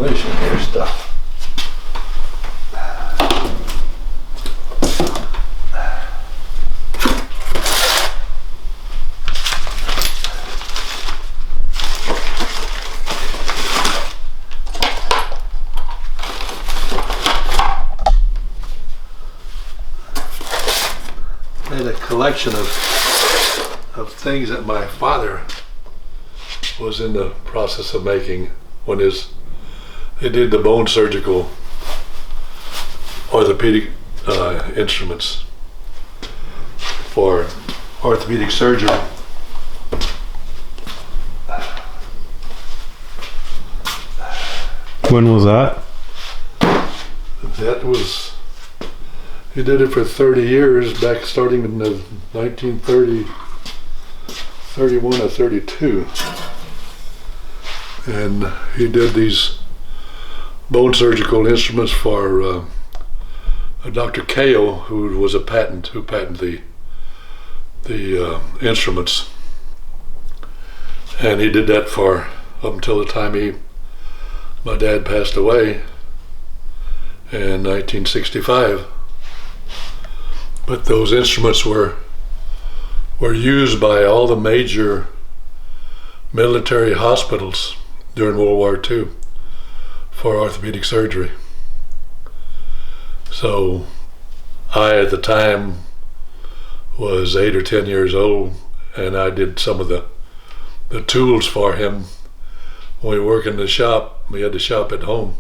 demolition here stuff. I had a collection of things that my father was in the process of making when he did the bone surgical orthopedic instruments for orthopedic surgery. When was that? That was, he did it for 30 years, back starting in the 1930, 31 or 32. And he did these bone surgical instruments for Dr. Kao, who was who patented the instruments. And he did that for up until the time my dad passed away in 1965. But those instruments were used by all the major military hospitals during World War II for orthopedic surgery. So I, at the time, was 8 or 10 years old, and I did some of the tools for him. When we work in the shop, we had the shop at home,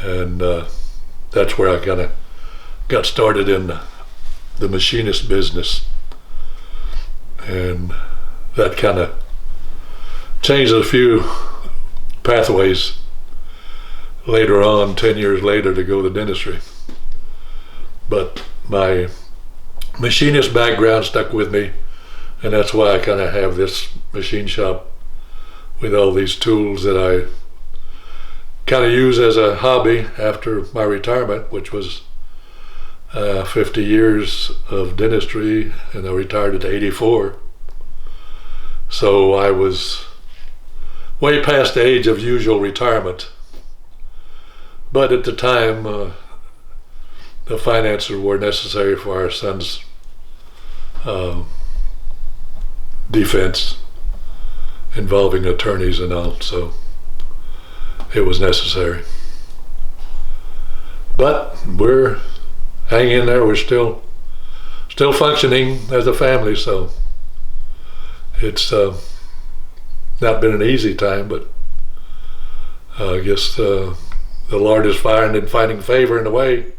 and that's where I kind of got started in the machinist business, and that kind of changed a few pathways later on, 10 years later, to go to dentistry. But my machinist background stuck with me, and that's why I kind of have this machine shop with all these tools that I kind of use as a hobby after my retirement, which was 50 years of dentistry, and I retired at 84. So I was way past the age of usual retirement. But at the time, the finances were necessary for our son's defense, involving attorneys and all, so it was necessary. But we're hanging in there. We're still functioning as a family, so it's not been an easy time, but I guess the Lord is finding favor in a way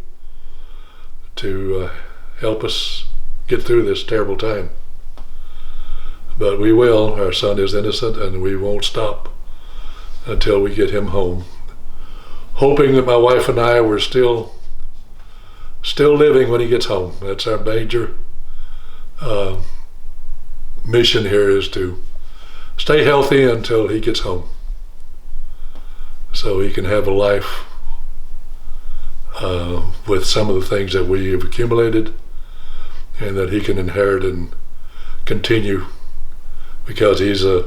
to help us get through this terrible time. But we will. Our son is innocent, and we won't stop until we get him home. Hoping that my wife and I were still living when he gets home. That's our major mission here, is to stay healthy until he gets home, so he can have a life with some of the things that we have accumulated, and that he can inherit and continue, because he's a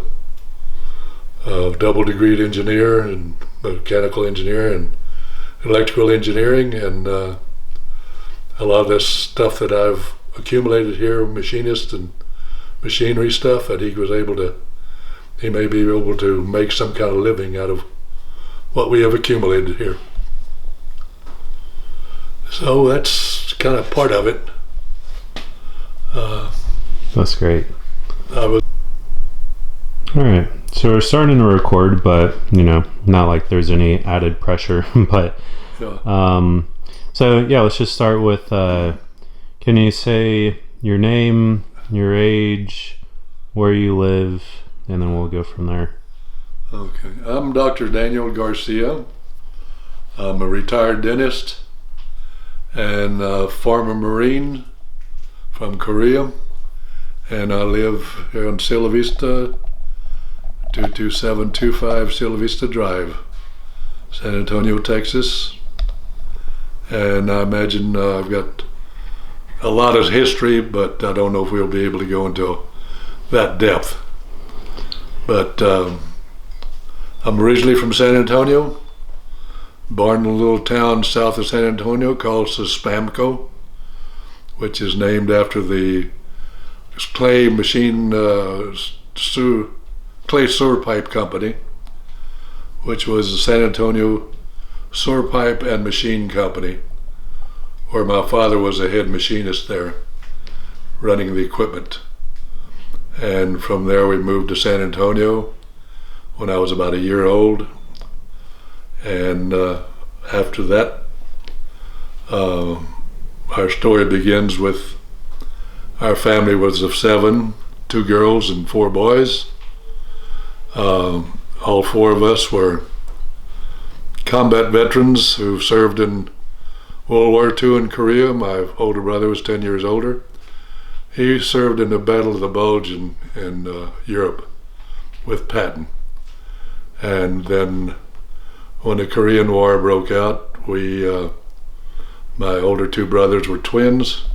double degreed engineer, and mechanical engineer and electrical engineering, and a lot of this stuff that I've accumulated here, machinist and machinery stuff, that he may be able to make some kind of living out of what we have accumulated here. So that's kind of part of it. That's great. I All right, so we're starting to record, but not like there's any added pressure. But so yeah, let's just start with. Can you say your name, your age, where you live, and then we'll go from there. Okay, I'm Dr. Daniel Garcia. I'm a retired dentist and a former Marine from Korea, and I live here in Silla Vista, 22725 Silla Vista Drive, San Antonio, Texas. And I imagine I've got a lot of history, but I don't know if we'll be able to go into that depth. But I'm originally from San Antonio, born in a little town south of San Antonio called Sespamco, which is named after the clay sewer pipe company, which was the San Antonio Sewer Pipe and Machine Company, where my father was a head machinist there, running the equipment. And from there we moved to San Antonio when I was about a year old. And after that, our story begins with our family was of 7, 2 girls and 4 boys. All 4 of us were combat veterans who served in World War II in Korea. My older brother was 10 years older. He served in the Battle of the Bulge in Europe with Patton. And then when the Korean War broke out, my older 2 brothers were twins,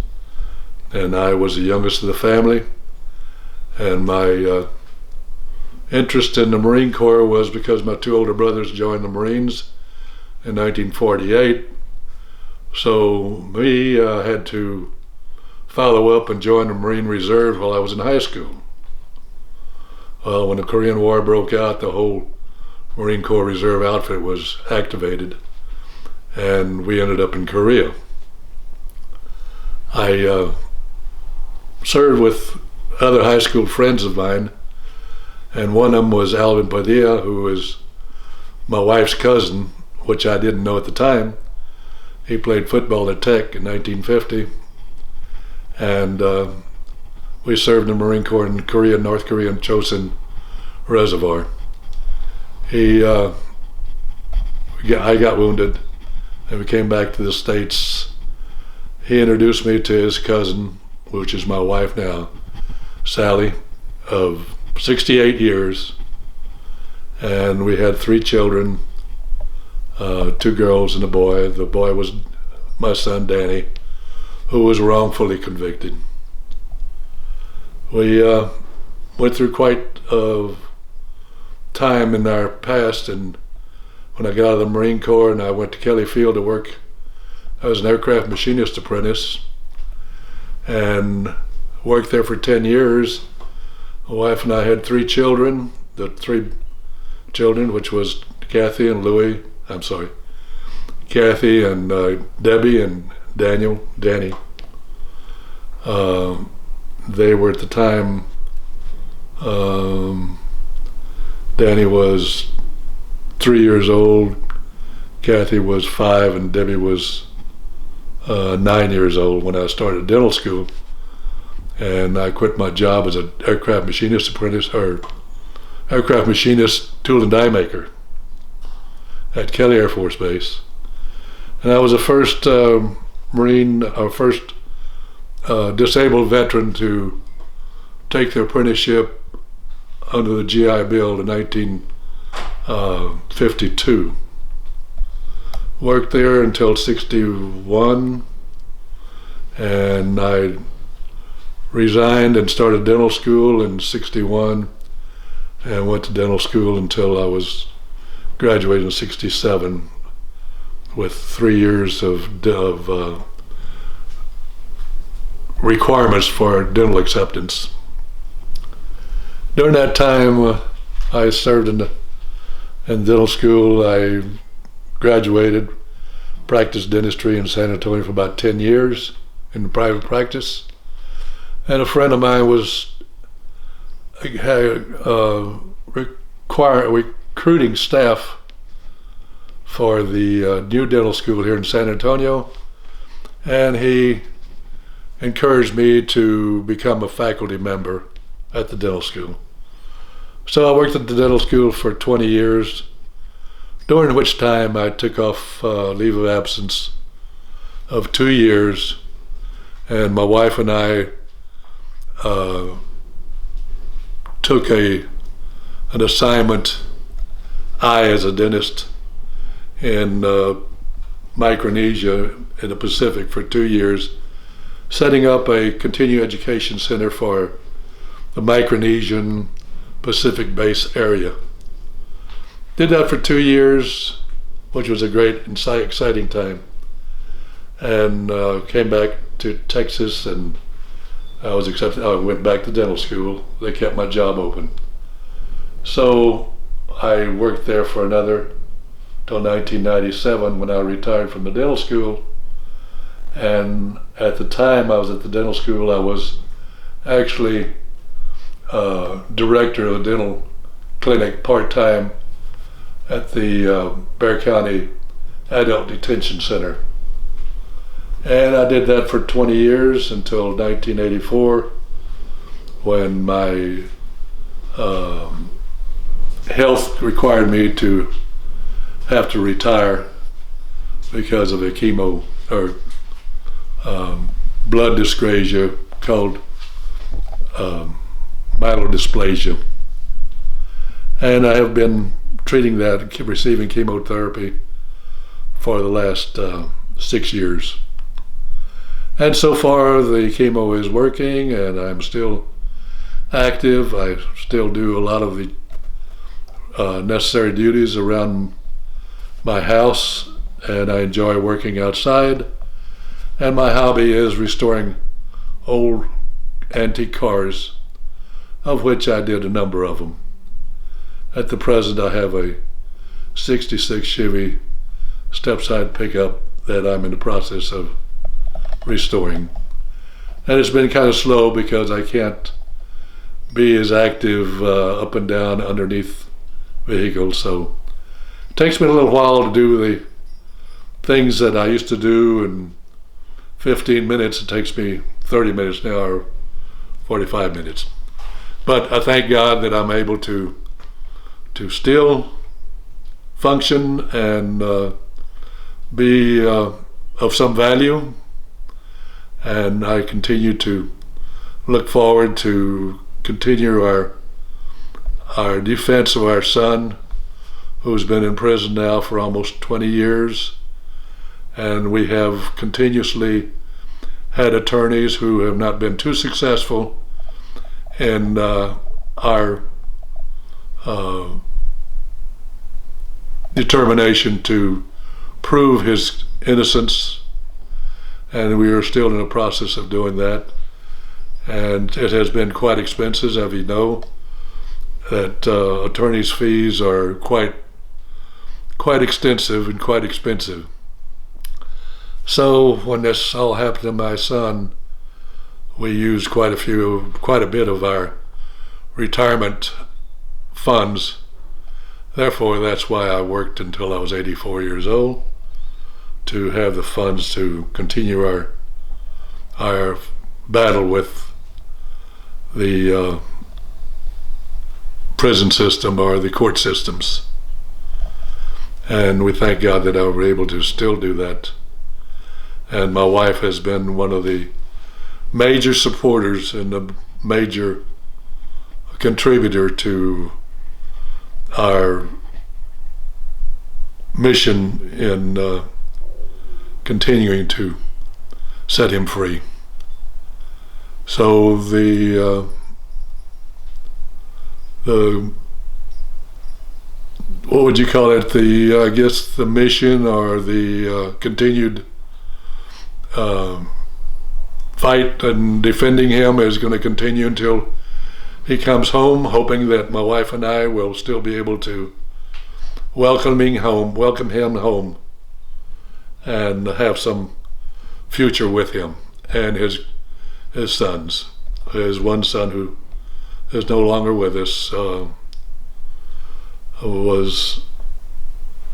and I was the youngest of the family. And my interest in the Marine Corps was because my 2 older brothers joined the Marines in 1948. So me had to follow up and join the Marine Reserve while I was in high school. Well, when the Korean War broke out, the whole Marine Corps Reserve outfit was activated, and we ended up in Korea. I served with other high school friends of mine, and one of them was Alvin Padilla, who was my wife's cousin, which I didn't know at the time. He played football at Tech in 1950, and we served in the Marine Corps in Korea, North Korea, and Chosin Reservoir. I got wounded, and we came back to the States. He introduced me to his cousin, which is my wife now, Sally, of 68 years, and we had 3 children, 2 girls and a boy. The boy was my son Danny, who was wrongfully convicted. We went through quite a time in our past, and when I got out of the Marine Corps and I went to Kelly Field to work, I was an aircraft machinist apprentice and worked there for 10 years. My wife and I had 3 children, which was Kathy and Debbie and Danny. They were at the time, Danny was 3 years old, Kathy was 5, and Debbie was 9 years old when I started dental school. And I quit my job as an aircraft machinist apprentice, or aircraft machinist tool and die maker at Kelly Air Force Base. And I was the first disabled veteran to take the apprenticeship under the GI Bill in 1952. Worked there until 61, and I resigned and started dental school in 61, and went to dental school until I was graduated in 67 with 3 years of requirements for dental acceptance. During that time, I served in dental school. I graduated, practiced dentistry in San Antonio for about 10 years in private practice. And a friend of mine was recruiting staff for the new dental school here in San Antonio, and he encouraged me to become a faculty member at the dental school. So I worked at the dental school for 20 years, during which time I took off leave of absence of 2 years, and my wife and I took an assignment, I as a dentist, in Micronesia in the Pacific for 2 years, setting up a continuing education center for the Micronesian Pacific Base area. did that for 2 years, which was a great and exciting time. And came back to Texas, and I was accepted. I went back to dental school. They kept my job open. So I worked there for another till 1997 when I retired from the dental school. And at the time I was at the dental school, I was actually director of a dental clinic part-time at the Bexar County Adult Detention Center. And I did that for 20 years until 1984, when my health required me to have to retire because of a chemo or blood dyscrasia called myelodysplasia. And I have been treating that, receiving chemotherapy for the last 6 years. And so far the chemo is working, and I'm still active. I still do a lot of the necessary duties around my house, and I enjoy working outside. And my hobby is restoring old antique cars, of which I did a number of them. At the present, I have a 66 Chevy step-side pickup that I'm in the process of restoring. And it's been kind of slow because I can't be as active up and down underneath vehicles, so it takes me a little while to do the things that I used to do in 15 minutes. It takes me 30 minutes now, or 45 minutes. But I thank God that I'm able to still function and be of some value. And I continue to look forward to continue our defense of our son, who's been in prison now for almost 20 years. And we have continuously had attorneys who have not been too successful in our determination to prove his innocence, and we are still in the process of doing that. And it has been quite expensive, as you know, that attorneys' fees are quite extensive and quite expensive. So when this all happened to my son, we used quite a bit of our retirement funds. Therefore, that's why I worked until I was 84 years old, to have the funds to continue our battle with the prison system or the court systems. And we thank God that I was able to still do that. And my wife has been one of the major supporters and a major contributor to our mission in continuing to set him free. So the what would you call it? I guess the mission or the continued fight and defending him is going to continue until he comes home, hoping that my wife and I will still be able to welcome him home and have some future with him and his sons. His one son, who is no longer with us, was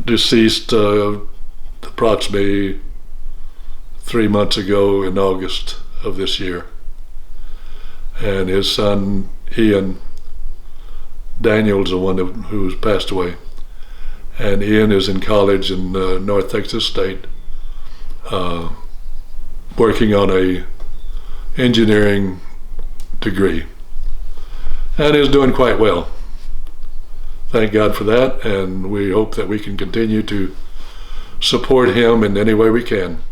deceased approximately 3 months ago in August of this year. And his son Ian Daniel's the one who's passed away. And Ian is in college in North Texas State, working on a engineering degree, and is doing quite well. Thank God for that, and we hope that we can continue to support him in any way we can.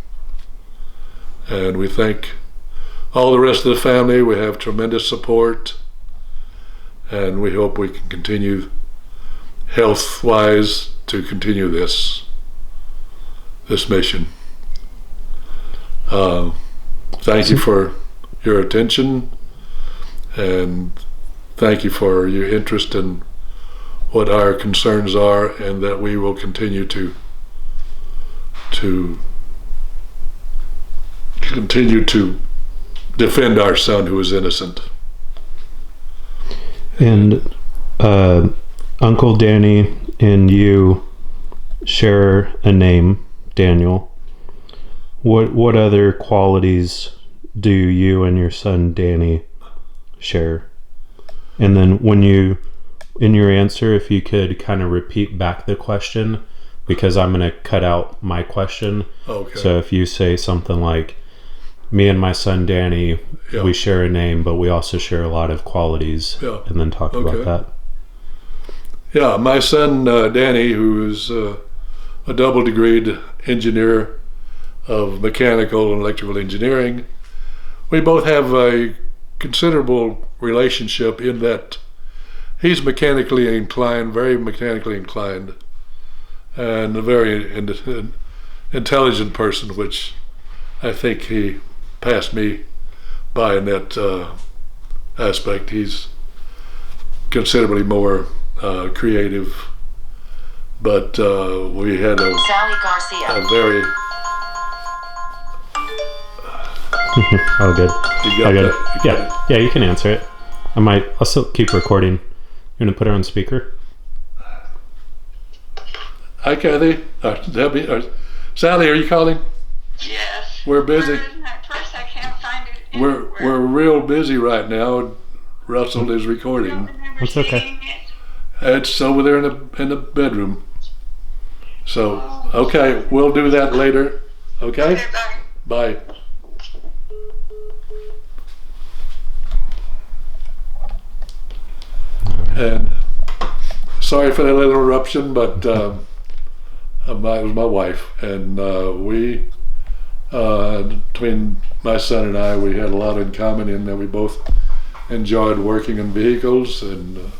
And we thank all the rest of the family. We have tremendous support, and we hope we can continue health-wise to continue this mission. Thank you for your attention, and thank you for your interest in what our concerns are, and that we will continue to defend our son who is innocent. And Uncle Danny and you share a name, Daniel. What other qualities do you and your son Danny share? And then when you, in your answer, if you could kind of repeat back the question, because I'm going to cut out my question. Okay. So if you say something like, me and my son Danny, Yeah. we share a name, but we also share a lot of qualities, Yeah. and then talk about that. Yeah, my son Danny, who is a double degreed engineer of mechanical and electrical engineering, we both have a considerable relationship in that he's mechanically inclined, very mechanically inclined, and a very intelligent person, which I think he passed me by in that aspect. He's considerably more creative, but we had Sally Garcia. a very Oh, good. You got I got it. that? You got Yeah, you can answer it. I'll still keep recording. You gonna put her on speaker? Hi, Kathy. Debbie, Sally, are you calling? Yes. We're busy. Where isn't that first? I can't find it We're anywhere. real busy right now. Russell is I don't recording. remember That's okay. seeing it. It's over there in the bedroom. So, okay, we'll do that later. Okay? Okay, bye. Bye. And sorry for that little interruption, but it was my wife, and we, between my son and I, we had a lot in common in that we both enjoyed working in vehicles and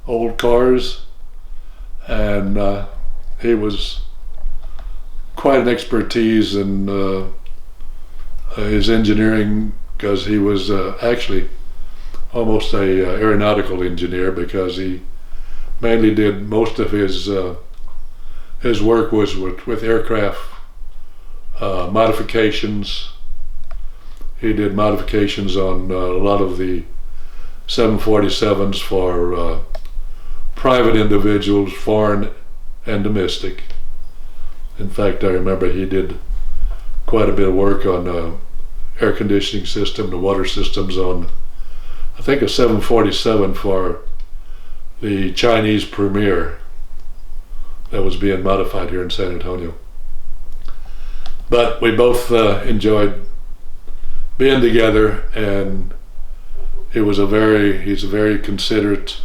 old cars, and he was quite an expertise in his engineering, because he was actually almost a aeronautical engineer, because he mainly did most of his work was with aircraft modifications. He did modifications on a lot of the 747s for private individuals, foreign and domestic. In fact, I remember he did quite a bit of work on air conditioning system, the water systems on, I think, a 747 for the Chinese Premier that was being modified here in San Antonio. But we both enjoyed being together, and he's a very considerate,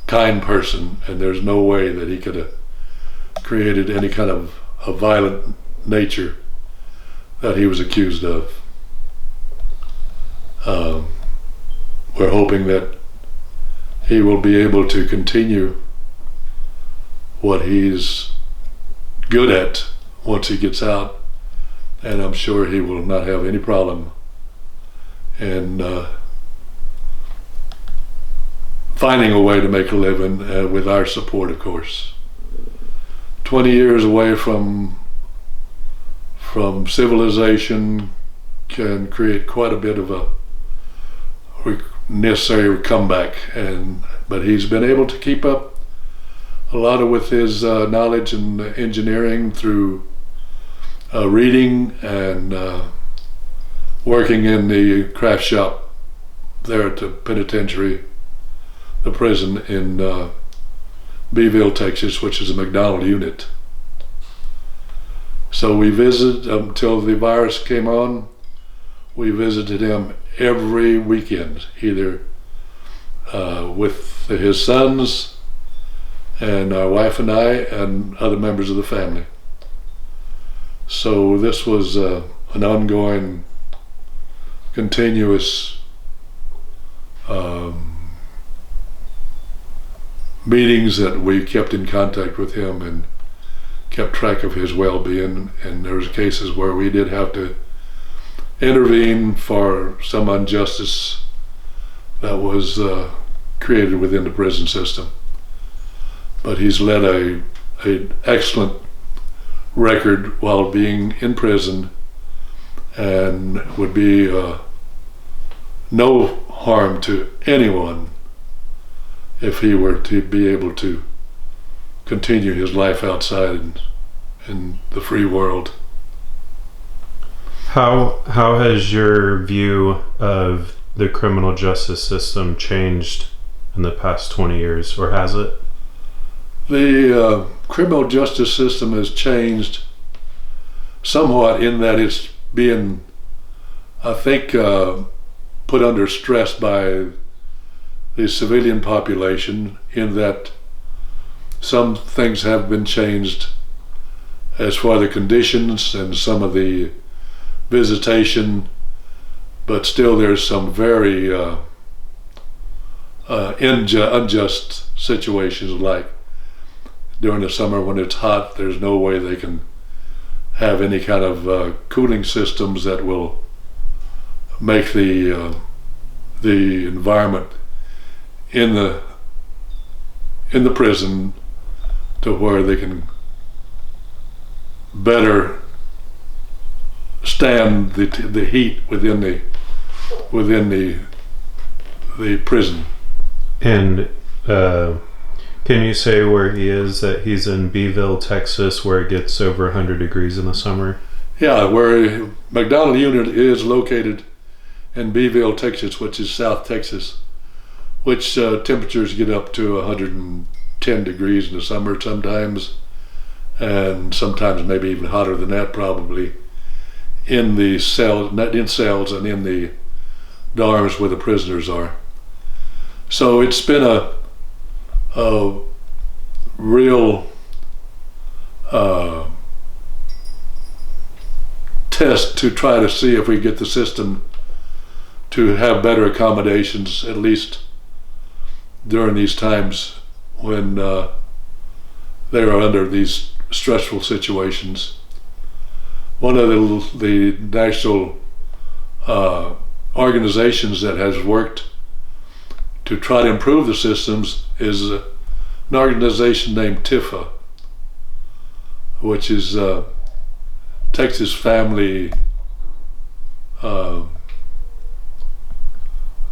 kind person, and there's no way that he could have created any kind of a violent nature that he was accused of. We're hoping that he will be able to continue what he's good at once he gets out, and I'm sure he will not have any problem in finding a way to make a living with our support, of course. 20 years away from civilization can create quite a bit of a necessary comeback, but he's been able to keep up a lot of with his knowledge in engineering through reading and working in the craft shop there at the penitentiary, the prison in Beeville, Texas, which is a McDonald unit. So we visited until the virus came on. We visited him every weekend, either with his sons and our wife and I and other members of the family. So this was an ongoing, continuous meetings that we kept in contact with him and kept track of his well-being. And there was cases where we did have to intervene for some injustice that was created within the prison system. But he's led a excellent record while being in prison, and would be no harm to anyone if he were to be able to continue his life outside in the free world. How has your view of the criminal justice system changed in the past 20 years, or has it? The criminal justice system has changed somewhat in that it's being, I think, put under stress by the civilian population, in that some things have been changed as far as the conditions and some of the visitation, but still there's some very unjust situations, like during the summer when it's hot, there's no way they can have any kind of cooling systems that will make the environment in the prison to where they can better stand the heat within the prison. And can you say where he is? That he's in Beeville, Texas, where it gets over 100 degrees in the summer? Yeah, where McDonald Unit is located in Beeville, Texas, which is South Texas, which temperatures get up to 110 degrees in the summer sometimes, and sometimes maybe even hotter than that, probably, in the cells and in the dorms where the prisoners are. So it's been a real test to try to see if we get the system to have better accommodations, at least during these times when they are under these stressful situations. One of the national organizations that has worked to try to improve the systems is an organization named TIFA, which is Texas Family,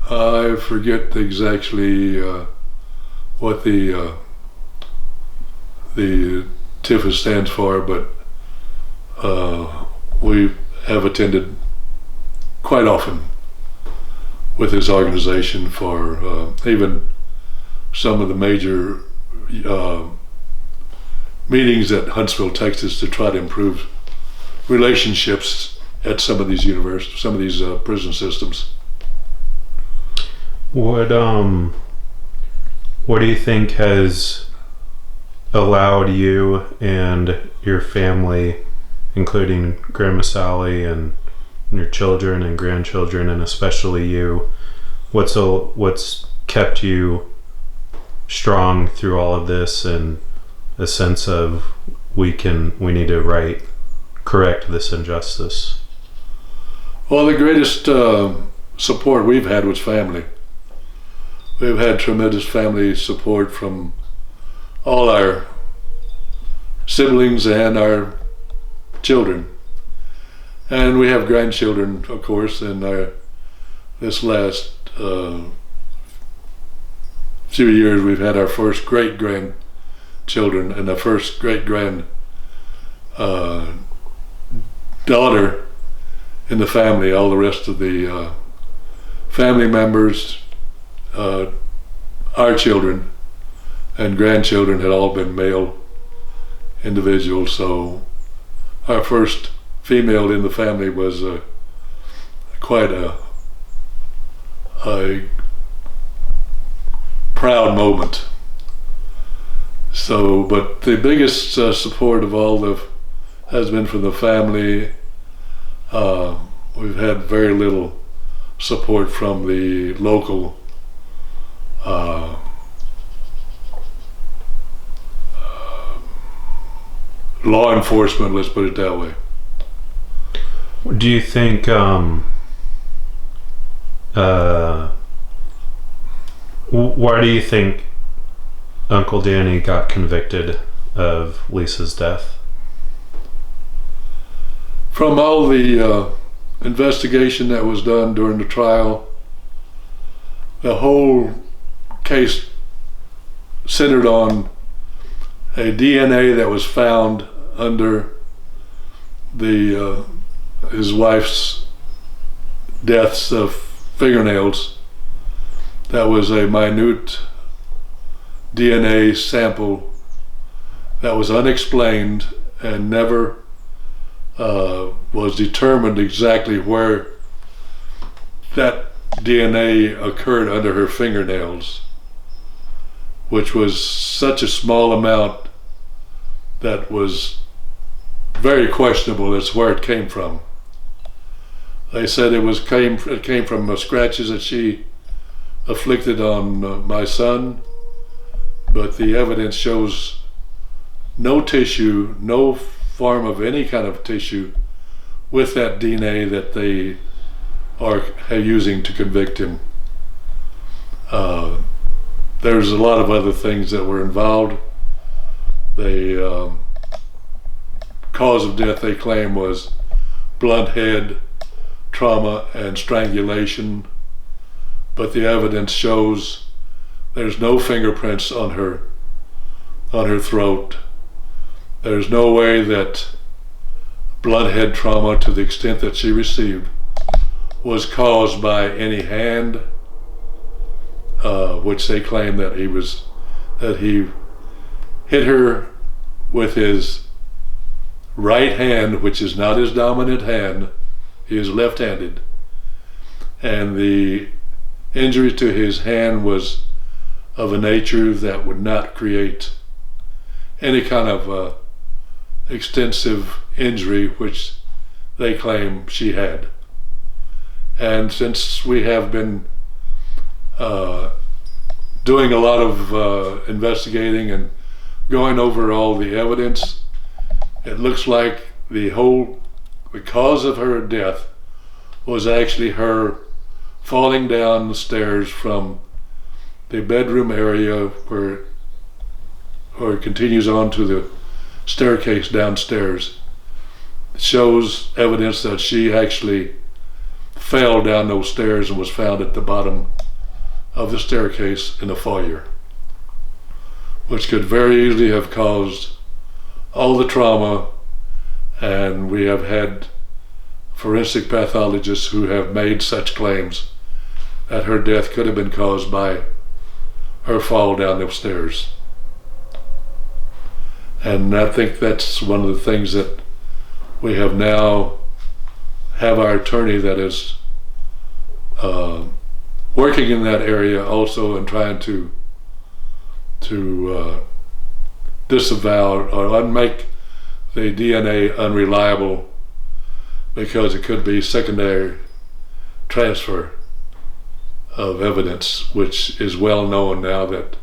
I forget exactly what the TIFA stands for, but we have attended quite often with this organization for even some of the major meetings at Huntsville, Texas, to try to improve relationships at some of these universities, some of these prison systems. What do you think has allowed you and your family, including Grandma Sally and your children and grandchildren, and especially you, what's kept you strong through all of this, and a sense of we need to correct this injustice? Well, the greatest support we've had was family. We've had tremendous family support from all our siblings and our children. And we have grandchildren, of course, and this last few years we've had our first great-grandchildren and the first great-grand daughter in the family. All the rest of the family members, our children and grandchildren had all been male individuals, so our first female in the family was quite a proud moment. So, but the biggest support of all has been from the family. We've had very little support from the local law enforcement, let's put it that way. Do you think why do you think Uncle Danny got convicted of Lisa's death? From all the investigation that was done during the trial, the whole case centered on a DNA that was found under his wife's deaths of fingernails. That was a minute DNA sample that was unexplained and never was determined exactly where that DNA occurred under her fingernails, which was such a small amount that was very questionable as where it came from. They said it came from scratches that she afflicted on my son, but the evidence shows no tissue, no form of any kind of tissue with that DNA that they are using to convict him. There's a lot of other things that were involved. The cause of death they claim was blunt head trauma and strangulation, but the evidence shows there's no fingerprints on her throat. There's no way that blunt head trauma, to the extent that she received, was caused by any hand, which they claim that he hit her with his right hand, which is not his dominant hand. He is left-handed, and the injury to his hand was of a nature that would not create any kind of extensive injury, which they claim she had. And since we have been doing a lot of investigating and going over all the evidence, it looks like the cause of her death was actually her falling down the stairs from the bedroom area where it continues on to the staircase downstairs. It shows evidence that she actually fell down those stairs and was found at the bottom of the staircase in the foyer, which could very easily have caused all the trauma. And we have had forensic pathologists who have made such claims that her death could have been caused by her fall down the stairs. And I think that's one of the things that we have now have our attorney that is working in that area also, and trying to disavow or make the DNA unreliable, because it could be secondary transfer of evidence, which is well known now that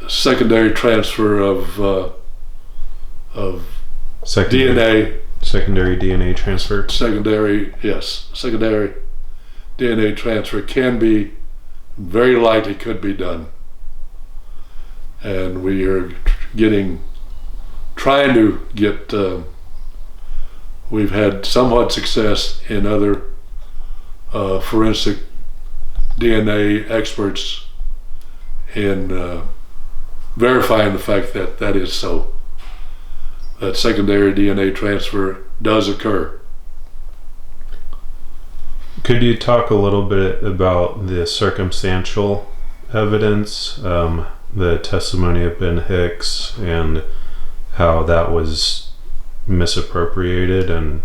secondary transfer of DNA. Secondary DNA transfer. Secondary DNA transfer can be, very likely could be done. And we are trying to get, we've had somewhat success in other forensic DNA experts in verifying the fact that that is so, that secondary DNA transfer does occur. Could you talk a little bit about the circumstantial evidence, the testimony of Ben Hicks, and how that was misappropriated and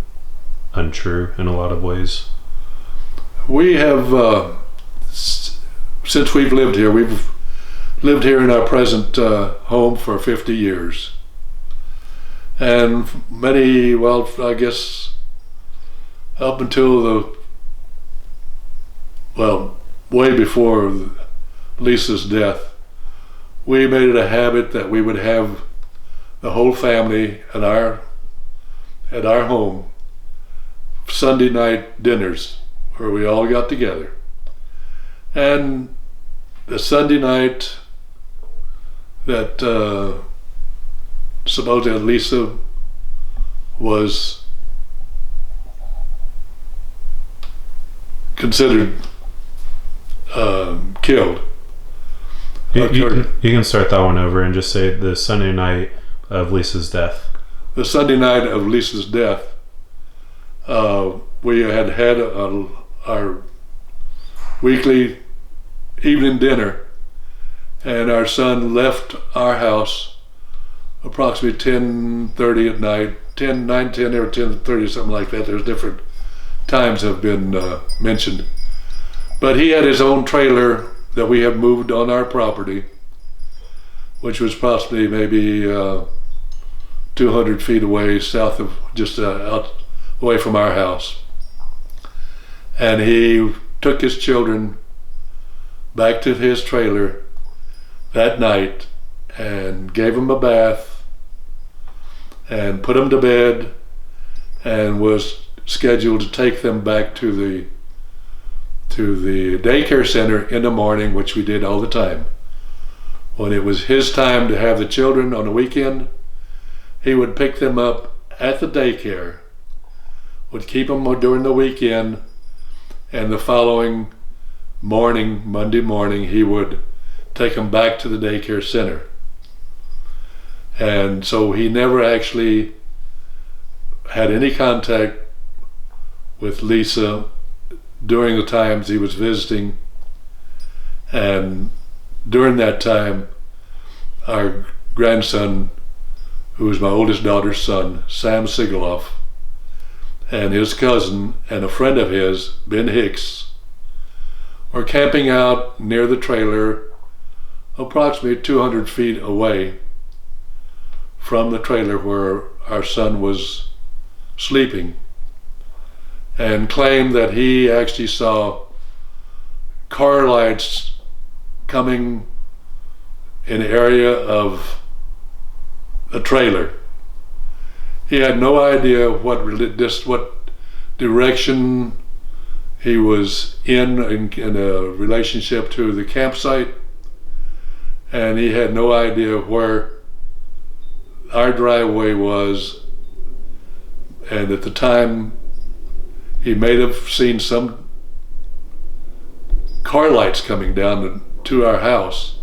untrue in a lot of ways? We have, since we've lived here in our present home for 50 years. And I guess up until way before Lisa's death, we made it a habit that we would have the whole family at our home Sunday night dinners where we all got together. And the Sunday night that supposedly Lisa was considered killed. You can start that one over and just say the Sunday night of Lisa's death. The Sunday night of Lisa's death, we had our weekly evening dinner, and our son left our house approximately 10:30 at night, 9:10 or 10:30, something like that. There's different times have been mentioned. But he had his own trailer that we had moved on our property, which was possibly maybe 200 feet away, south of, just out away from our house. And he took his children back to his trailer that night and gave them a bath and put them to bed, and was scheduled to take them back to the daycare center in the morning, which we did all the time. When it was his time to have the children on the weekend, he would pick them up at the daycare, would keep them during the weekend, and the following morning, Monday morning, he would take them back to the daycare center. And so he never actually had any contact with Lisa during the times he was visiting. And during that time, our grandson, who was my oldest daughter's son, Sam Sigaloff, and his cousin and a friend of his, Ben Hicks, were camping out near the trailer approximately 200 feet away from the trailer where our son was sleeping, and claimed that he actually saw car lights coming in the area of the trailer. He had no idea what direction he was in a relationship to the campsite, and he had no idea where our driveway was. And at the time, he may have seen some car lights coming down to our house,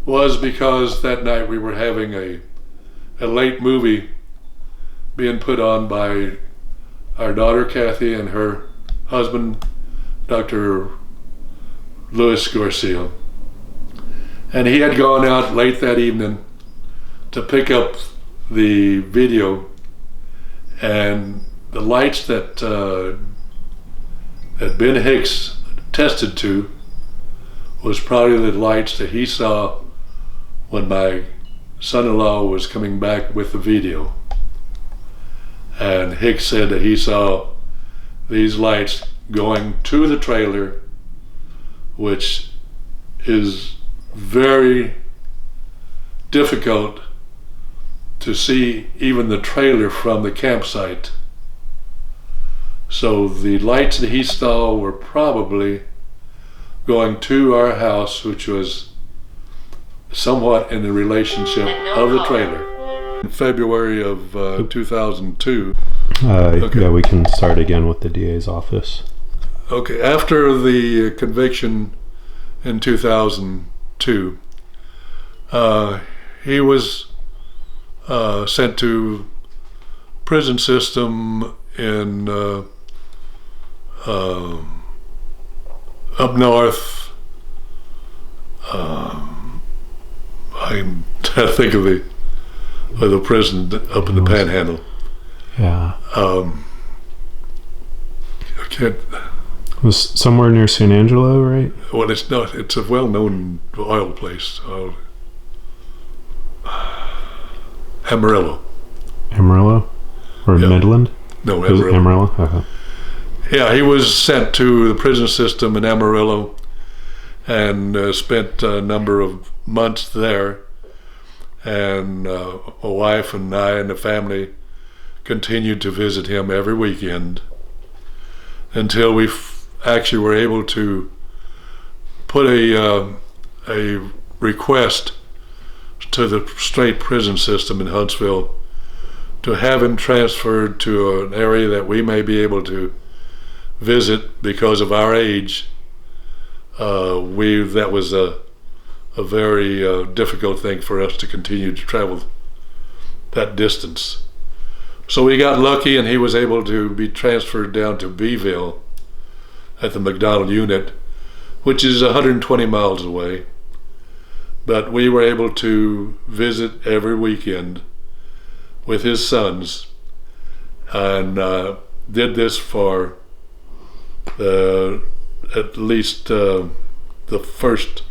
was because that night we were having a late movie being put on by our daughter Kathy and her husband, Dr. Louis Garcia. And he had gone out late that evening to pick up the video, and the lights that Ben Hicks tested to was probably the lights that he saw when my son-in-law was coming back with the video. And Hicks said that he saw these lights going to the trailer, which is very difficult to see even the trailer from the campsite. So the lights that he saw were probably going to our house, which was somewhat in the relationship of the trailer. In February of 2002. Okay. Yeah, we can start again with the DA's office. Okay, after the conviction in 2002, he was sent to prison system in up north. I'm trying to think of the prison up in the Panhandle. Yeah. I can't. It was somewhere near San Angelo, right? Well, it's not. It's a well-known oil place. Amarillo. Amarillo? Or Yeah. Midland? No, It was Amarillo. Amarillo? Okay. Yeah, he was sent to the prison system in Amarillo, and spent a number of months there. And my wife and I and the family continued to visit him every weekend until we actually were able to put a request to the state prison system in Huntsville to have him transferred to an area that we may be able to visit because of our age. That was a very difficult thing for us to continue to travel that distance. So we got lucky and he was able to be transferred down to Beeville at the McDonald unit, which is 120 miles away. But we were able to visit every weekend with his sons, and did this for at least the first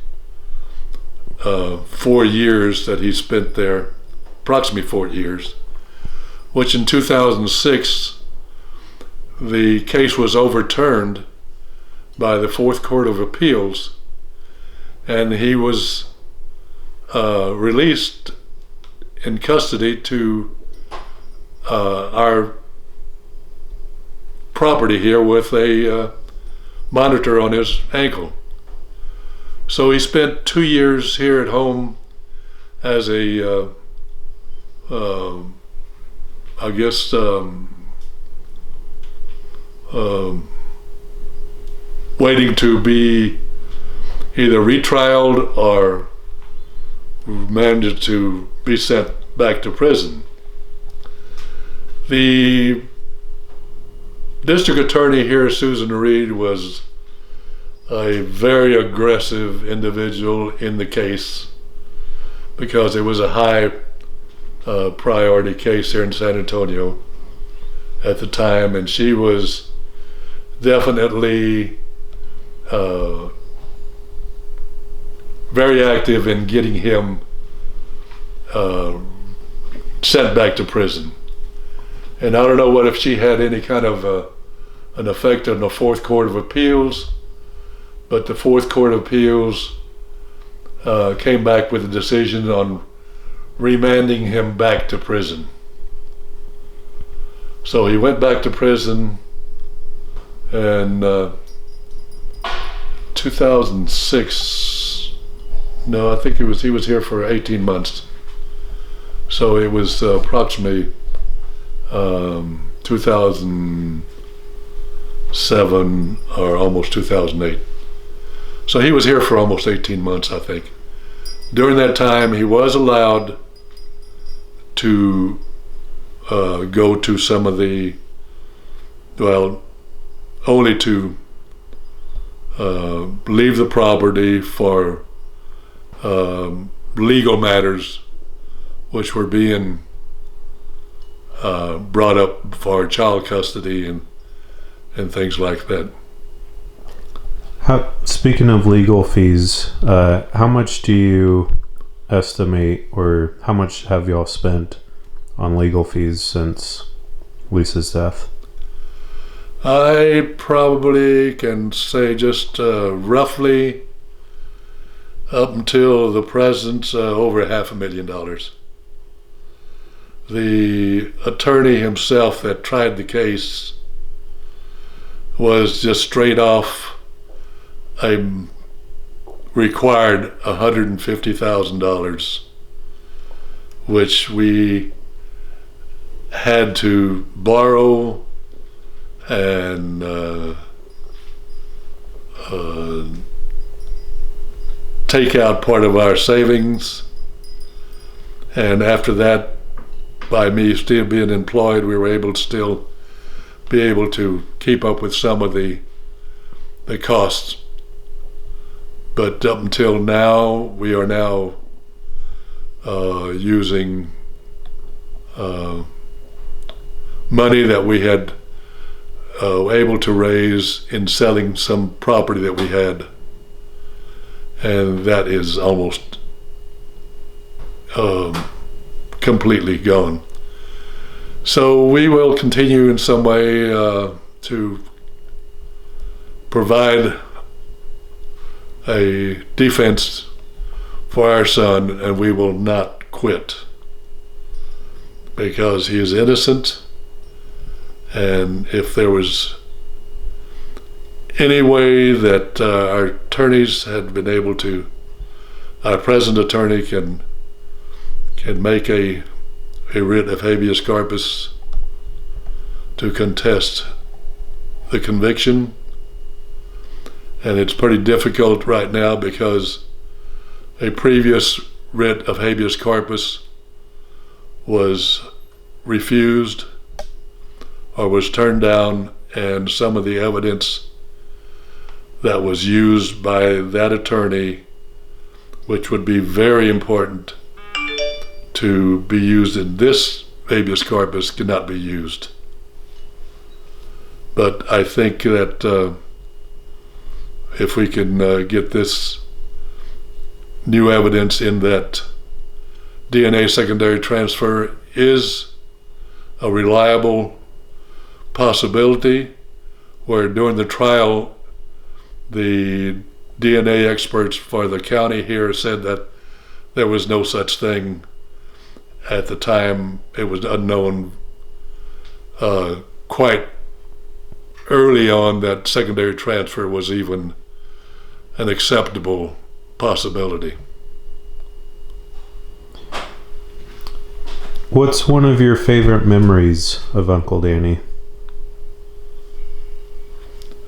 4 years that he spent there, approximately 4 years, which in 2006 the case was overturned by the Fourth Court of Appeals, and he was released in custody to our property here with a monitor on his ankle. So he spent 2 years here at home as a I guess waiting to be either retrialed or managed to be sent back to prison. The district attorney here, Susan Reed, was a very aggressive individual in the case because it was a high priority case here in San Antonio at the time, and she was definitely very active in getting him sent back to prison. And I don't know what if she had any kind of an effect on the Fourth Court of Appeals, but the Fourth Court of Appeals came back with a decision on remanding him back to prison. So he went back to prison, and 2006, no, I think he was here for 18 months. So it was approximately 2007 or almost 2008. So he was here for almost 18 months, I think. During that time, he was allowed to go to some of the, well, only to leave the property for legal matters which were being brought up for child custody and things like that. Speaking of legal fees, how much do you estimate, or how much have y'all spent on legal fees since Lisa's death? I probably can say just roughly up until the present, over $500,000. The attorney himself that tried the case was just straight off required $150,000, which we had to borrow and take out part of our savings. And after that, by me still being employed, we were able to still be able to keep up with some of the costs. But up until now, we are now using money that we had able to raise in selling some property that we had, and that is almost completely gone. So we will continue in some way to provide a defense for our son, and we will not quit because he is innocent. And if there was any way that our attorneys had been able to, our present attorney can make a writ of habeas corpus to contest the conviction. And it's pretty difficult right now because a previous writ of habeas corpus was refused or was turned down, and some of the evidence that was used by that attorney, which would be very important to be used in this habeas corpus, cannot be used. But I think that if we can get this new evidence in that DNA secondary transfer is a reliable possibility, where during the trial the DNA experts for the county here said that there was no such thing at the time. It was unknown quite early on that secondary transfer was even an acceptable possibility. What's one of your favorite memories of Uncle Danny?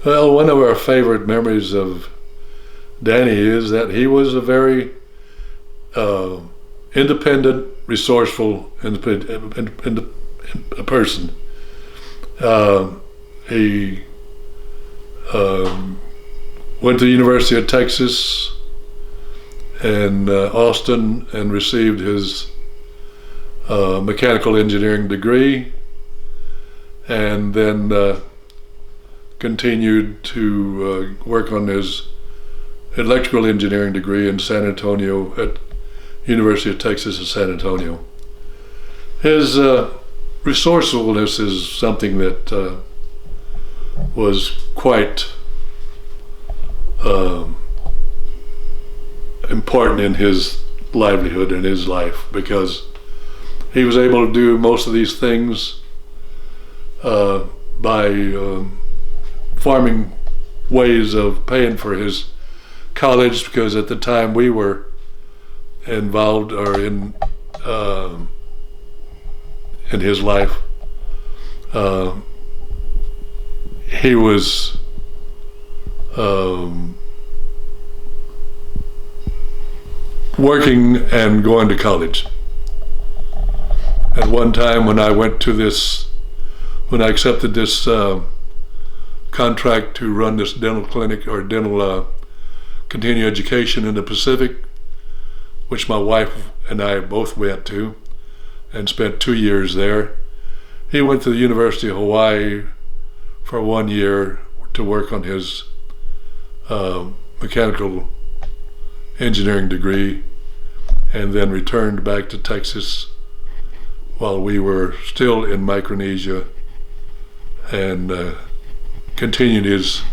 Well, one of our favorite memories of Danny is that he was a very independent, resourceful person. He went to the University of Texas in Austin and received his mechanical engineering degree, and then continued to work on his electrical engineering degree in San Antonio at University of Texas at San Antonio. His resourcefulness is something that was quite important in his livelihood and his life, because he was able to do most of these things by farming ways of paying for his college, because at the time we were involved or in his life, he was working and going to college. At one time when I accepted this contract to run this dental clinic or dental continuing education in the Pacific, which my wife and I both went to and spent 2 years there, he went to the University of Hawaii for 1 year to work on his mechanical engineering degree, and then returned back to Texas while we were still in Micronesia, and continued his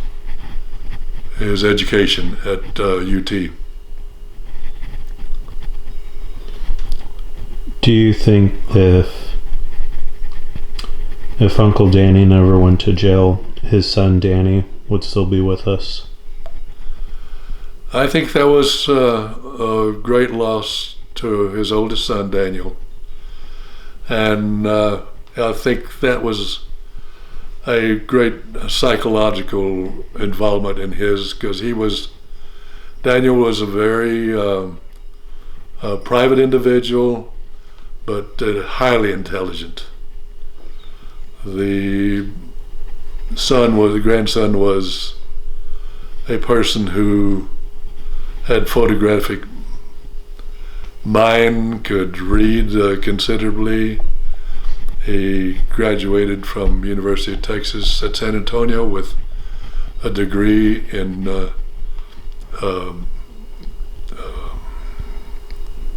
education at UT. Do you think if Uncle Danny never went to jail, his son Danny would still be with us? I think that was a great loss to his oldest son, Daniel. And I think that was a great psychological involvement in his, because Daniel was a very private individual, but highly intelligent. The grandson was a person who had photographic mind, could read considerably. He graduated from University of Texas at San Antonio with a degree in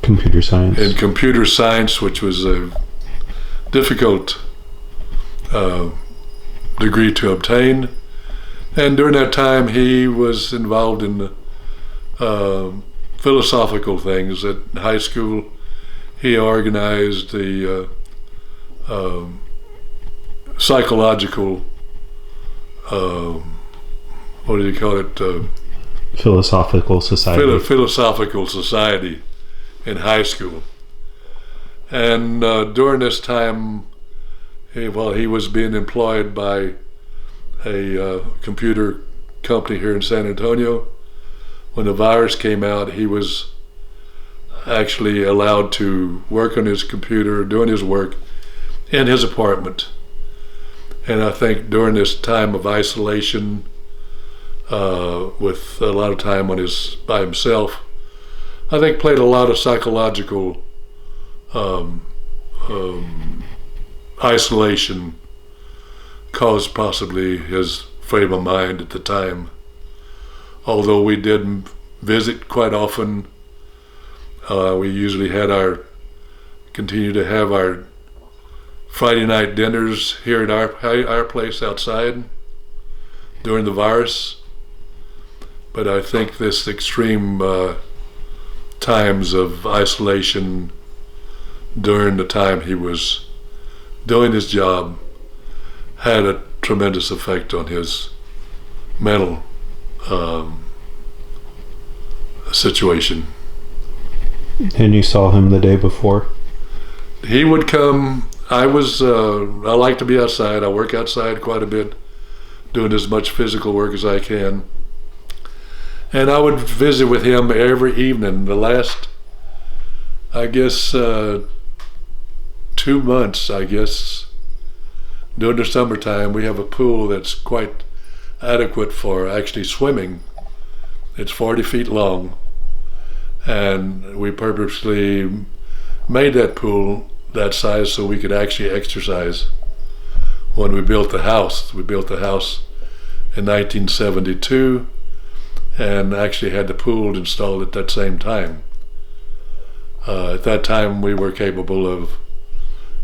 computer science. In computer science, which was a difficult degree to obtain. And during that time, he was involved in philosophical things. At high school, he organized the psychological, what do you call it? Philosophical Society. Philosophical Society in high school. And during this time, he was being employed by a computer company here in San Antonio. When the virus came out, he was actually allowed to work on his computer, doing his work in his apartment. And I think during this time of isolation, with a lot of time by himself, I think played a lot of psychological isolation, caused possibly his frame of mind at the time. Although we did visit quite often, we usually continue to have our Friday night dinners here at our place outside during the virus. But I think this extreme times of isolation during the time he was doing his job had a tremendous effect on his mental situation. And you saw him the day before? He would come. I like to be outside. I work outside quite a bit, doing as much physical work as I can. And I would visit with him every evening. The last, I guess, 2 months, during the summertime, we have a pool that's quite adequate for actually swimming. It's 40 feet long, and we purposely made that pool that size so we could actually exercise. When we built the house in 1972, and actually had the pool installed at that same time. At that time, we were capable of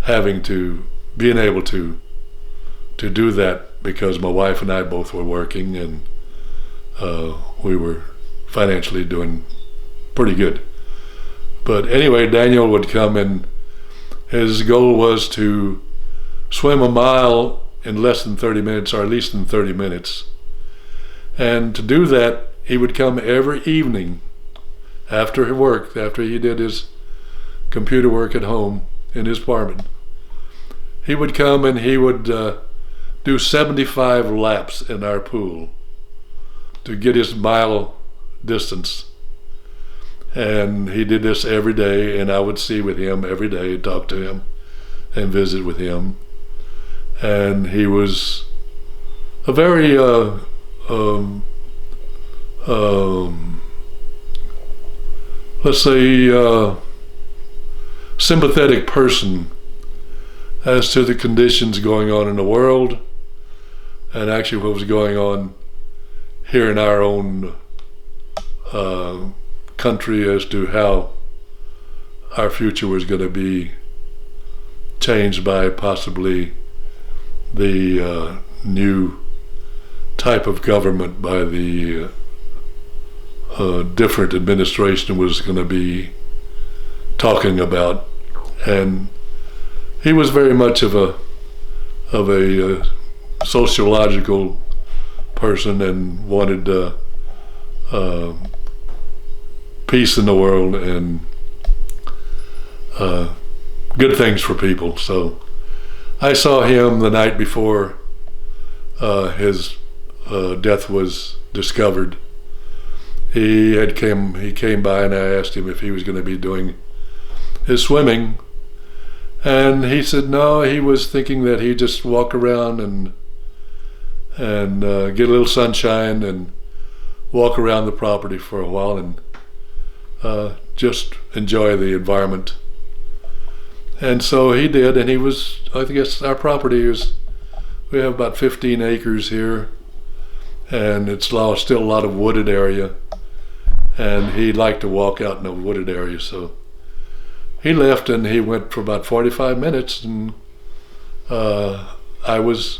being able to do that because my wife and I both were working, and we were financially doing pretty good. But anyway, Daniel would come, and his goal was to swim a mile in less than 30 minutes, or at least in 30 minutes. And to do that, he would come every evening after he did his computer work at home in his apartment. He would come and he would do 75 laps in our pool to get his mile distance. And he did this every day, and I would see with him every day, talk to him and visit with him. And he was a very let's say sympathetic person as to the conditions going on in the world, and actually what was going on here in our own country as to how our future was going to be changed by possibly the new type of government by the different administration was going to be talking about. And he was very much of a sociological person and wanted peace in the world and good things for people. So I saw him the night before his death was discovered. He came by, and I asked him if he was going to be doing his swimming, and he said no, he was thinking that he'd just walk around and get a little sunshine and walk around the property for a while and just enjoy the environment. And so he did, and I guess our property we have about 15 acres here, and it's still a lot of wooded area, and he liked to walk out in a wooded area. So he left, and he went for about 45 minutes, and I was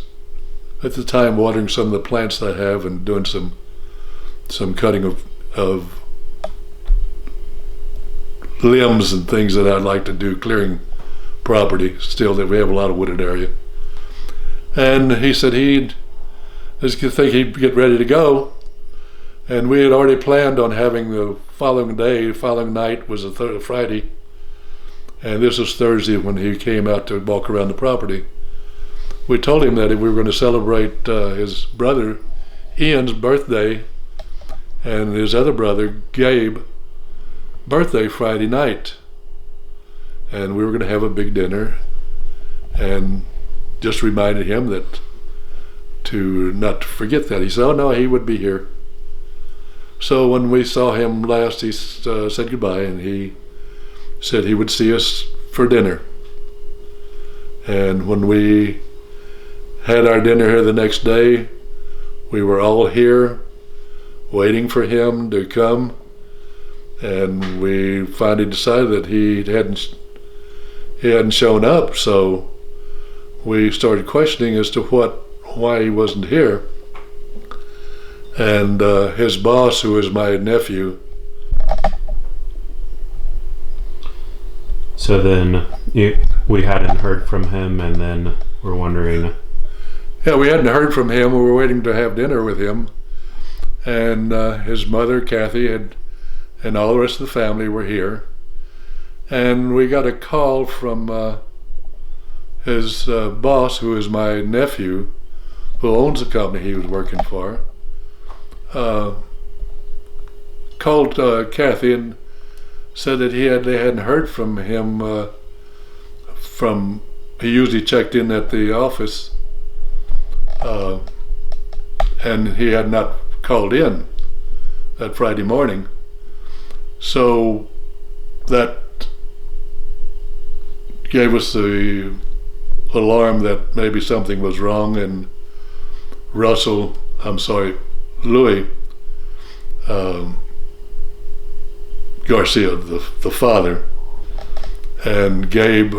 at the time watering some of the plants that I have and doing some cutting of limbs and things that I'd like to do, clearing property still, that we have a lot of wooded area. And he said he'd get ready to go. And we had already planned on having the following night was a Friday. And this was Thursday when he came out to walk around the property. We told him that if we were going to celebrate his brother Ian's birthday and his other brother Gabe birthday Friday night, and we were going to have a big dinner, and just reminded him that to not forget that. He said, "Oh no, he would be here." So when we saw him last, he said goodbye, and he said he would see us for dinner. And when we had our dinner here the next day, we were all here waiting for him to come, and we finally decided that he hadn't shown up. So we started questioning as to why he wasn't here. And his boss, who is my nephew. So then we hadn't heard from him, and then we're wondering. Yeah, we hadn't heard from him. We were waiting to have dinner with him. And his mother, Kathy, and all the rest of the family were here. And we got a call from his boss, who is my nephew, who owns the company he was working for. Called Kathy and said that they hadn't heard from him. He usually checked in at the office, and he had not called in that Friday morning. So that gave us the alarm that maybe something was wrong, and Louis Garcia, the father, and Gabe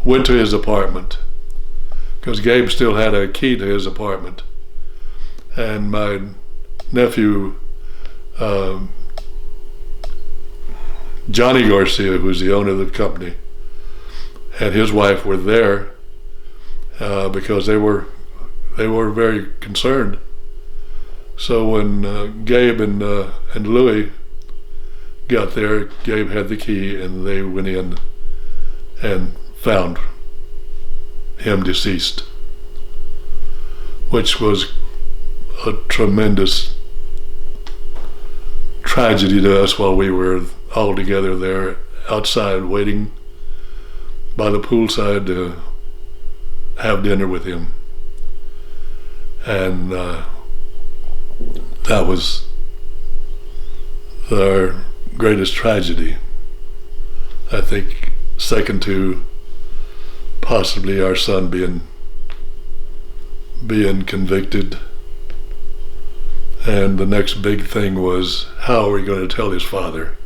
went to his apartment, because Gabe still had a key to his apartment. And my nephew, Johnny Garcia, who's the owner of the company, and his wife were there because they were very concerned. So when Gabe and Louis got there, Gabe had the key, and they went in and found him deceased, which was a tremendous tragedy to us while we were all together there outside waiting by the poolside to have dinner with him. And that was our greatest tragedy, I think, second to possibly our son being convicted. And the next big thing was, how are we going to tell his father?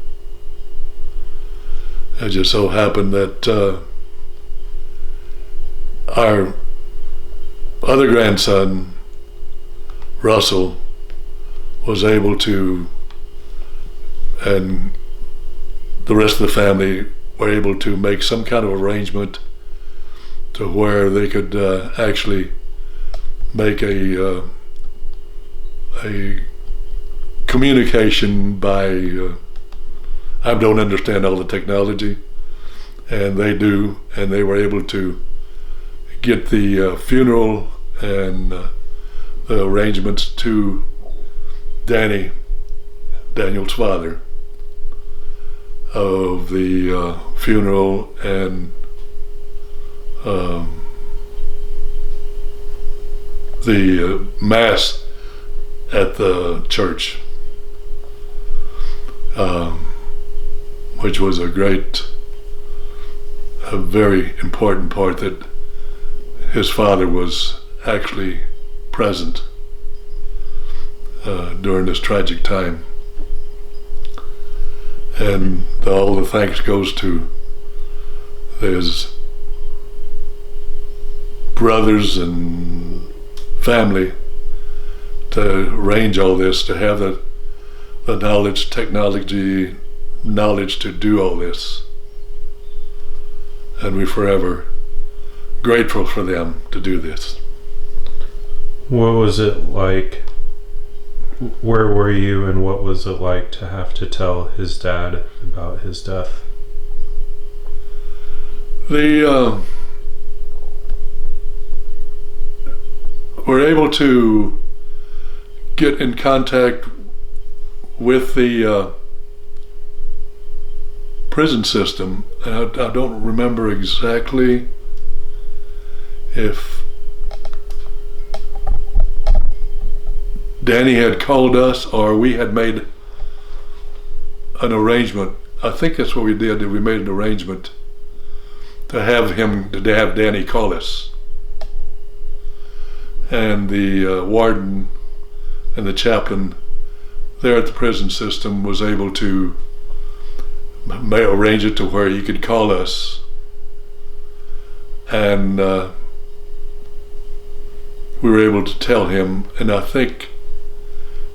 It just so happened that our other grandson, Russell, was able to, and the rest of the family were able to make some kind of arrangement to where they could actually make a communication by, I don't understand all the technology, and they do, and they were able to get the funeral and the arrangements to Daniel's father, of the funeral and the mass at the church, which was a very important part, that his father was actually present during this tragic time. And all the thanks goes to his brothers and family to arrange all this, to have the knowledge, technology knowledge to do all this. And we're forever grateful for them to do this. What was it like? Where were you, and what was it like to have to tell his dad about his death? We're able to get in contact with the prison system. I don't remember exactly if Danny had called us or we had made an arrangement. I think that's what we did. We made an arrangement to have Danny call us. And the warden and the chaplain there at the prison system was able to arrange it to where he could call us. And we were able to tell him, and I think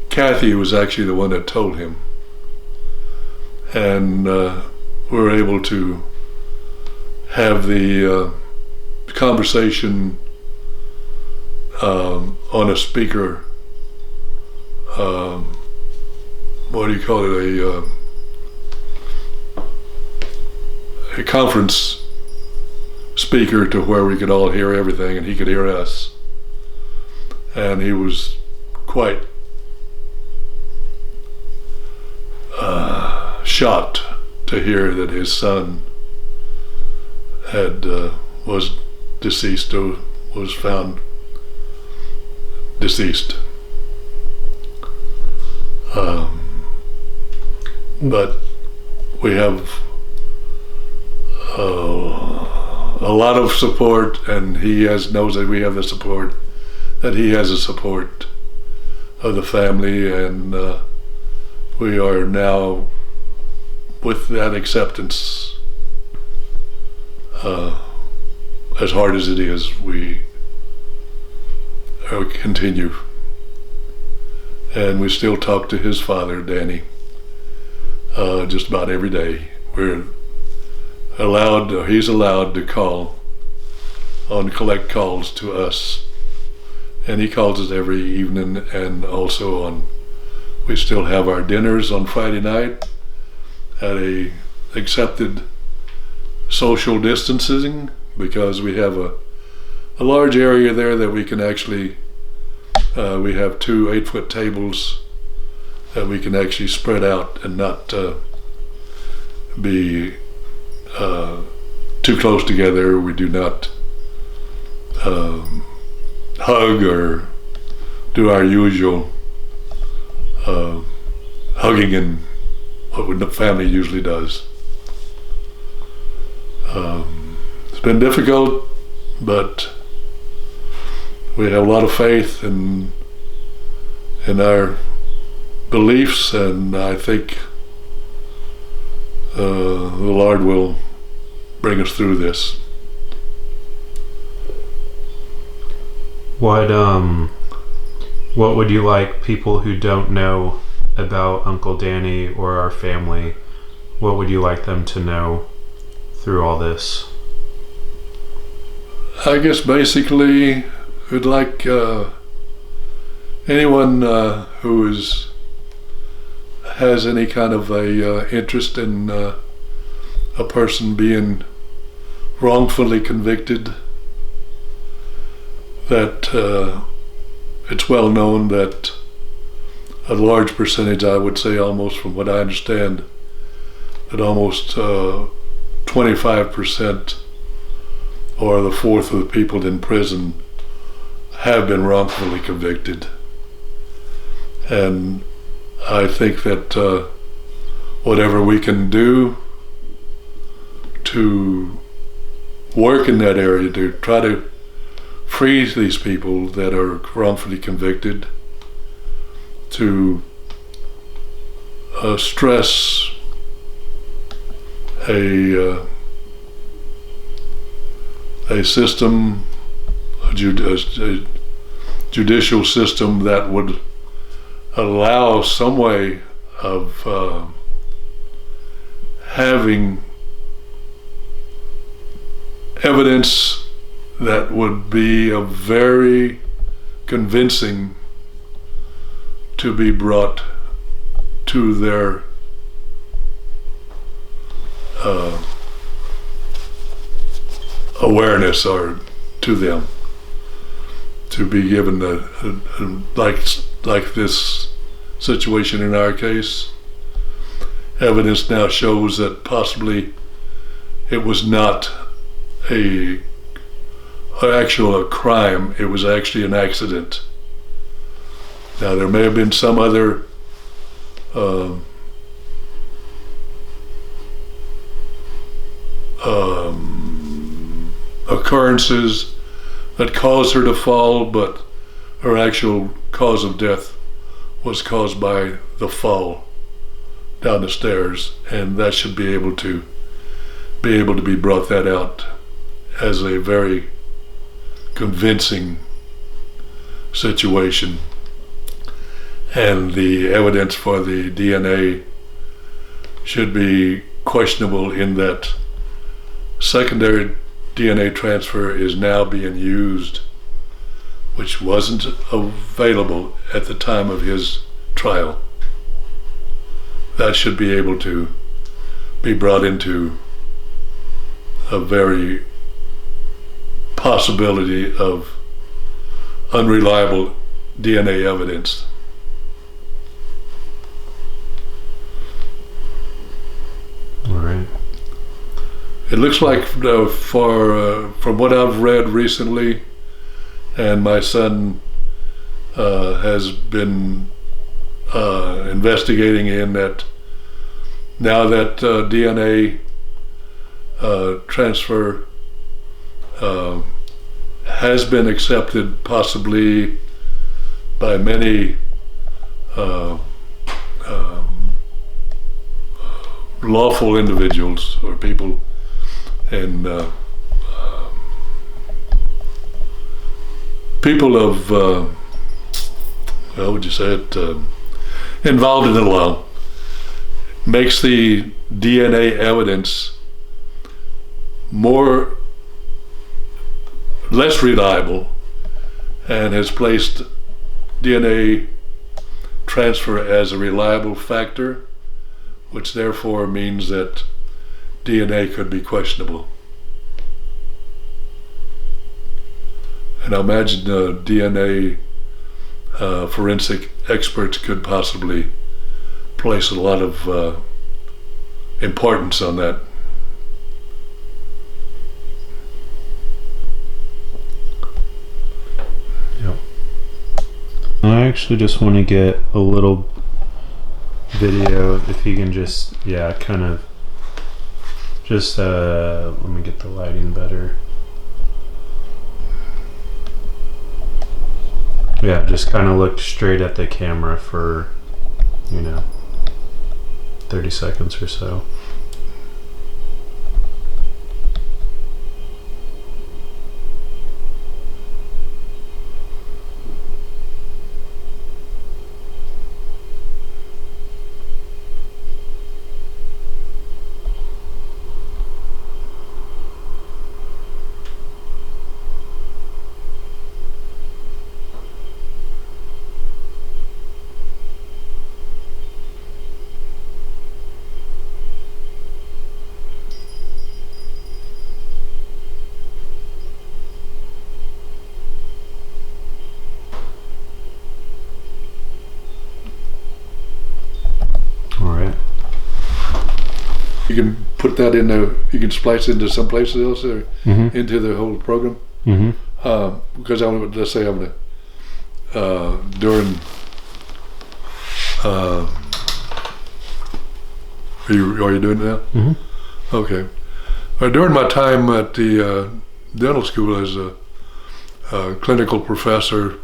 Kathy was actually the one that told him. And we were able to have the conversation on a speaker, what do you call it, a conference speaker, to where we could all hear everything and he could hear us. And he was quite shocked to hear that his son was deceased, or was found deceased. But we have a lot of support, and he knows that we have the support, that he has the support of the family, and we are now, with that acceptance, as hard as it is, we continue. And we still talk to his father, Danny, just about every day. He's allowed to call on collect calls to us, and he calls us every evening, and also we still have our dinners on Friday night at a accepted social distancing, because we have a large area there that we can actually, we have 2 8-foot tables that we can actually spread out and not be too close together. We do not hug or do our usual hugging and what the family usually does. It's been difficult, but we have a lot of faith in our beliefs, and I think the Lord will bring us through this. What would you like people who don't know about Uncle Danny or our family, what would you like them to know through all this? I guess basically we'd like anyone who has any kind of a interest in a person being wrongfully convicted, that it's well known that a large percentage, I would say almost from what I understand, that almost 25% or the fourth of the people in prison have been wrongfully convicted. And I think that whatever we can do to work in that area to try to free these people that are wrongfully convicted, to stress a system, a judicial system that would allow some way of having evidence that would be a very convincing to be brought to their awareness, or to them, to be given like this situation in our case. Evidence now shows that possibly it was not a crime, it was actually an accident. Now there may have been some other occurrences that caused her to fall, but her actual cause of death was caused by the fall down the stairs, and that should be able to be brought that out as a very convincing situation. And the evidence for the DNA should be questionable in that secondary DNA transfer is now being used, which wasn't available at the time of his trial. That should be able to be brought into a very possibility of unreliable DNA evidence. All right. It looks like from what I've read recently, and my son has been investigating in that, now that DNA transfer has been accepted possibly by many lawful individuals or people, and people of how would you say it, involved in the law, makes the DNA evidence less reliable, and has placed DNA transfer as a reliable factor, which therefore means that DNA could be questionable. And I imagine DNA forensic experts could possibly place a lot of importance on that. Yep. I actually just want to get a little video, if you can just, kind of just let me get the lighting better. Yeah, just kind of look straight at the camera for 30 seconds or so. You can put that in you can splice into some places else, or into the whole program. Because let's say I'm gonna during are you doing it now? Okay. During my time at the dental school as a clinical professor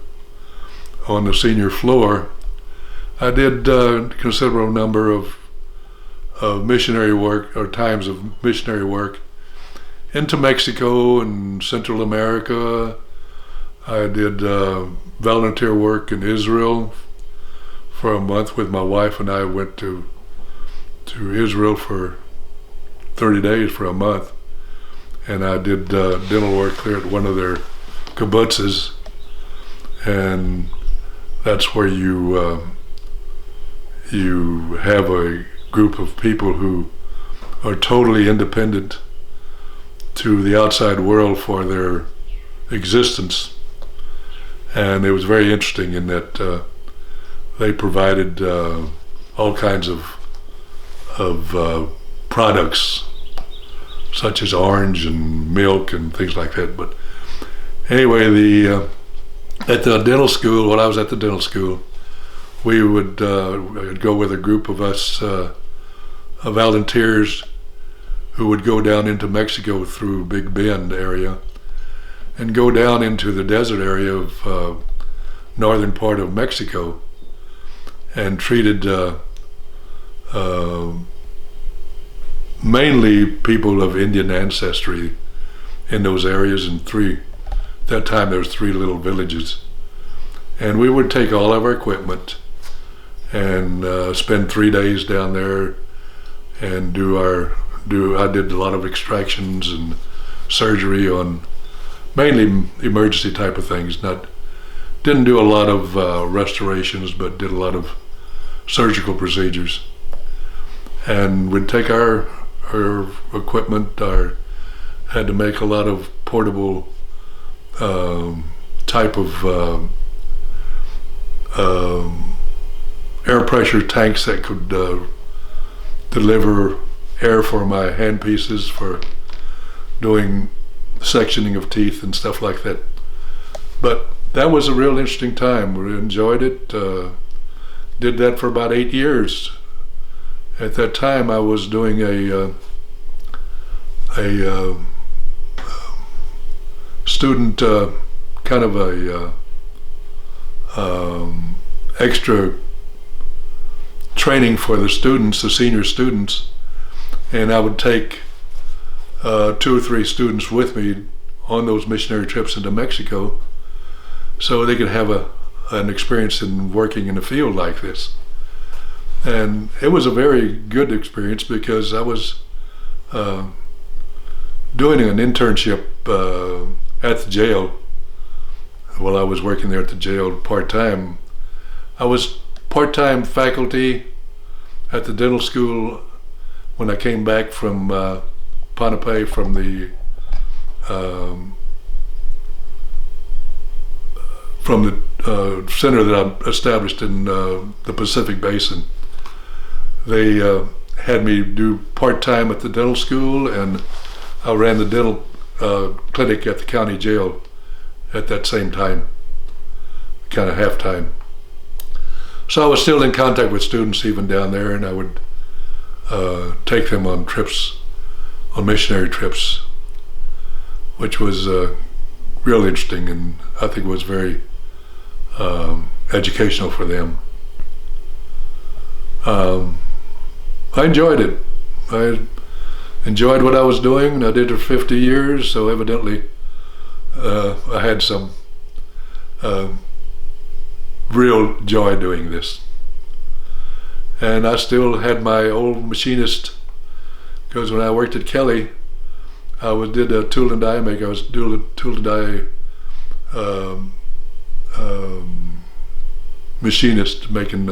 on the senior floor, I did a considerable number of missionary work, or times of missionary work into Mexico and Central America. I did volunteer work in Israel for a month with my wife, and I went to Israel for 30 days for a month, and I did dental work there at one of their kibbutzes, and that's where you have a group of people who are totally independent to the outside world for their existence. And it was very interesting in that they provided all kinds of products, such as orange and milk and things like that. But anyway, at the dental school, when I was at the dental school, we would go with a group of us volunteers who would go down into Mexico through Big Bend area and go down into the desert area of northern part of Mexico, and treated mainly people of Indian ancestry in those areas. And at that time there was 3 little villages, and we would take all of our equipment and spend 3 days down there and I did a lot of extractions and surgery on mainly emergency type of things. Didn't do a lot of restorations, but did a lot of surgical procedures. And we'd take our equipment, had to make a lot of portable type of air pressure tanks that could deliver air for my handpieces for doing sectioning of teeth and stuff like that. But that was a real interesting time. We enjoyed it. Did that for about 8 years. At that time, I was doing a student kind of a extra training for the students, the senior students, and I would take 2 or 3 students with me on those missionary trips into Mexico, so they could have an experience in working in a field like this. And it was a very good experience because I was doing an internship at the jail while I was working there at the jail part-time. I was part-time faculty at the dental school when I came back from Pohnpei, from the center that I established in the Pacific Basin. They had me do part-time at the dental school, and I ran the dental clinic at the county jail at that same time, kind of half-time. So I was still in contact with students even down there, and I would take them on trips, on missionary trips, which was real interesting, and I think it was very educational for them. I enjoyed it. I enjoyed what I was doing, and I did it for 50 years, so evidently I had some real joy doing this. And I still had my old machinist, because when I worked at Kelly, did a tool and die maker. I was doing a tool and die machinist, making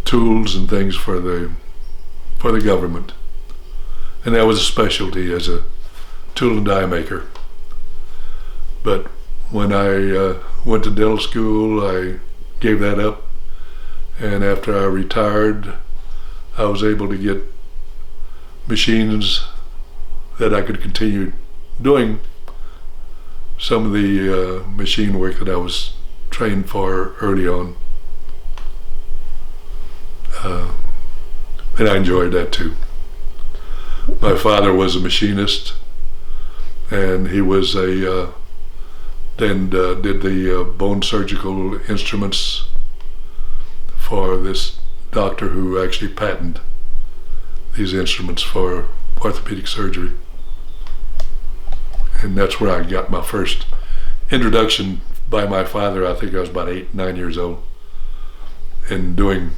tools and things for the government, and that was a specialty as a tool and die maker. But when I went to dental school, I gave that up, and after I retired, I was able to get machines that I could continue doing some of the machine work that I was trained for early on. And I enjoyed that too. My father was a machinist, and he was did the bone surgical instruments for this doctor who actually patented these instruments for orthopedic surgery. And that's where I got my first introduction by my father. I think I was about 8, 9 years old, in doing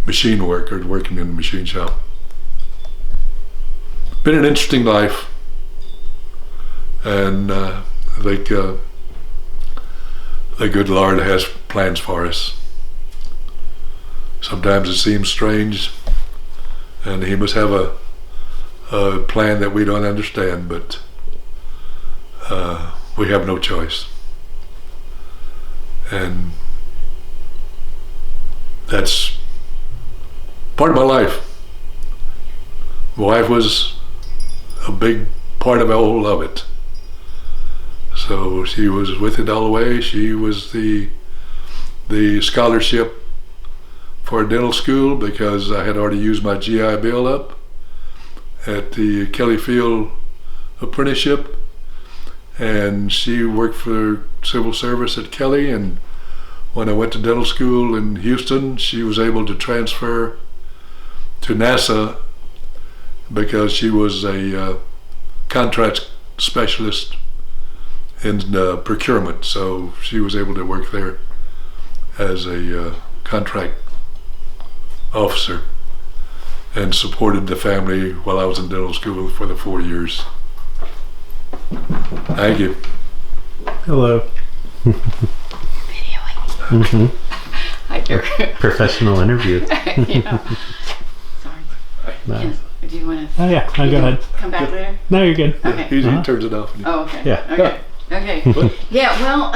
machine work, or working in the machine shop. been an interesting life, and I think the good Lord has plans for us. Sometimes it seems strange, and He must have a plan that we don't understand, but we have no choice. And that's part of my life. My wife was a big part of all of it. So she was with it all the way. She was the scholarship for dental school because I had already used my GI Bill up at the Kelly Field apprenticeship, and she worked for civil service at Kelly, and when I went to dental school in Houston, she was able to transfer to NASA because she was a contract specialist in procurement, so she was able to work there as a contract officer and supported the family while I was in dental school for the 4 years. Thank you. Hello. Videoing. Hi, dear. Professional interview. Yeah. Sorry. Nice. Do you want to Oh yeah, go ahead. come back later? No, you're good. Okay. He turns it off. Oh, okay. Yeah. Okay. Okay. Yeah. Well.